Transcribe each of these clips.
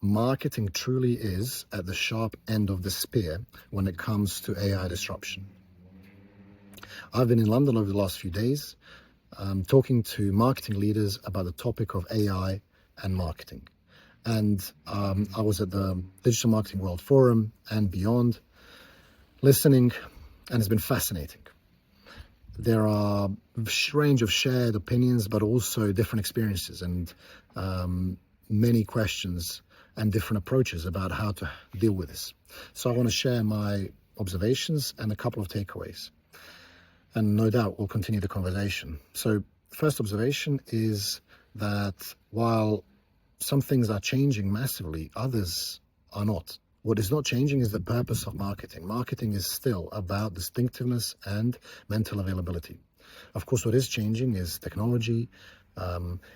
marketing truly is at the sharp end of the spear when it comes to AI disruption. I've been in London over the last few days talking to marketing leaders about the topic of AI and marketing. And I was at the Digital Marketing World Forum and beyond, listening, and it's been fascinating. There are a range of shared opinions, but also different experiences and many questions and different approaches about how to deal with this. So I want to share my observations and a couple of takeaways. And no doubt we'll continue the conversation. So first observation is that while some things are changing massively, others are not. What is not changing is the purpose of marketing. Marketing is still about distinctiveness and mental availability. Of course, what is changing is technology,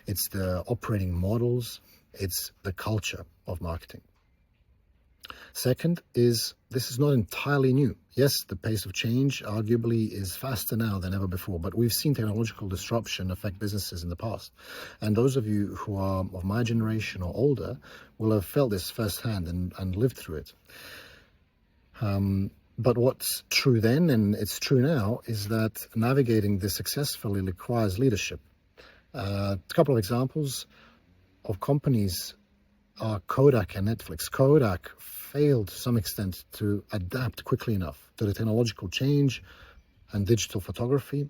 it's the operating models, it's the culture of marketing. Second is, this is not entirely new. Yes, the pace of change arguably is faster now than ever before, but we've seen technological disruption affect businesses in the past. And those of you who are of my generation or older will have felt this firsthand and lived through it. But what's true then, and it's true now, is that navigating this successfully requires leadership. A couple of examples of companies are Kodak and Netflix. Kodak failed to some extent to adapt quickly enough to the technological change and digital photography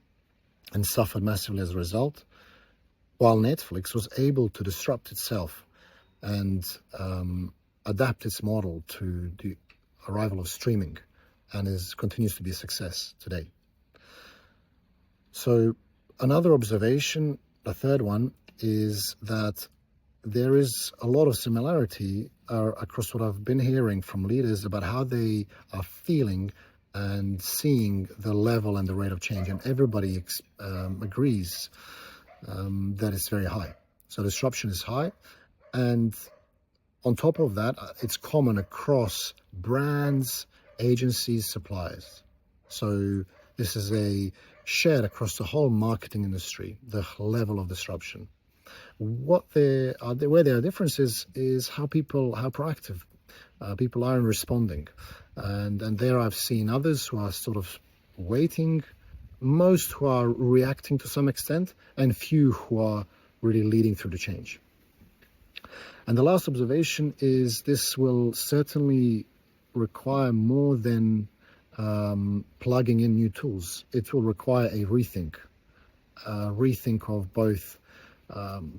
and suffered massively as a result, while Netflix was able to disrupt itself and adapt its model to the arrival of streaming and continues to be a success today. So another observation, the third one, is that there is a lot of similarity across what I've been hearing from leaders about how they are feeling and seeing the level and the rate of change. And everybody agrees that it's very high. So disruption is high. And on top of that, it's common across brands, agencies, suppliers. So this is shared across the whole marketing industry, the level of disruption. Where there are differences is how proactive people are in responding. And there I've seen others who are sort of waiting, most who are reacting to some extent, and few who are really leading through the change. And the last observation is this will certainly require more than plugging in new tools. It will require a rethink of both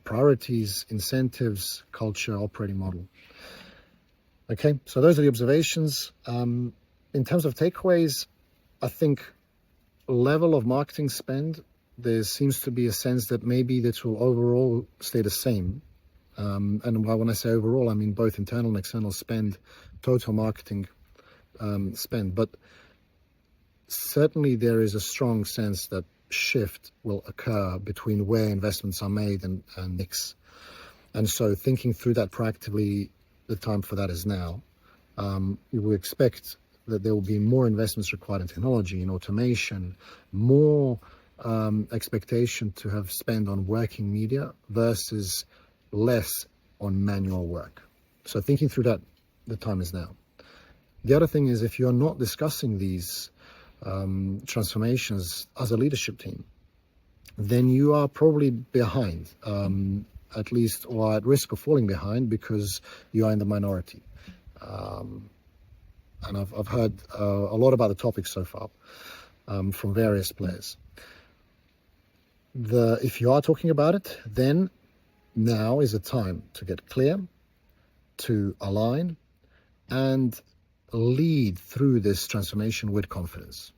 priorities, incentives, culture, operating model. Okay, so those are the observations. In terms of takeaways, I think level of marketing spend, there seems to be a sense that maybe this will overall stay the same. And when I say overall, I mean both internal and external spend, total marketing spend. But certainly there is a strong sense that shift will occur between where investments are made and mix. And so thinking through that proactively, the time for that is now. We would expect that there will be more investments required in technology, in automation, more expectation to have spent on working media versus less on manual work. So thinking through that, the time is now. The other thing is, if you're not discussing these transformations as a leadership team, then you are probably behind, at least, or at risk of falling behind because you are in the minority. And I've heard a lot about the topic so far from various players. If you are talking about it, then now is the time to get clear, to align, and lead through this transformation with confidence.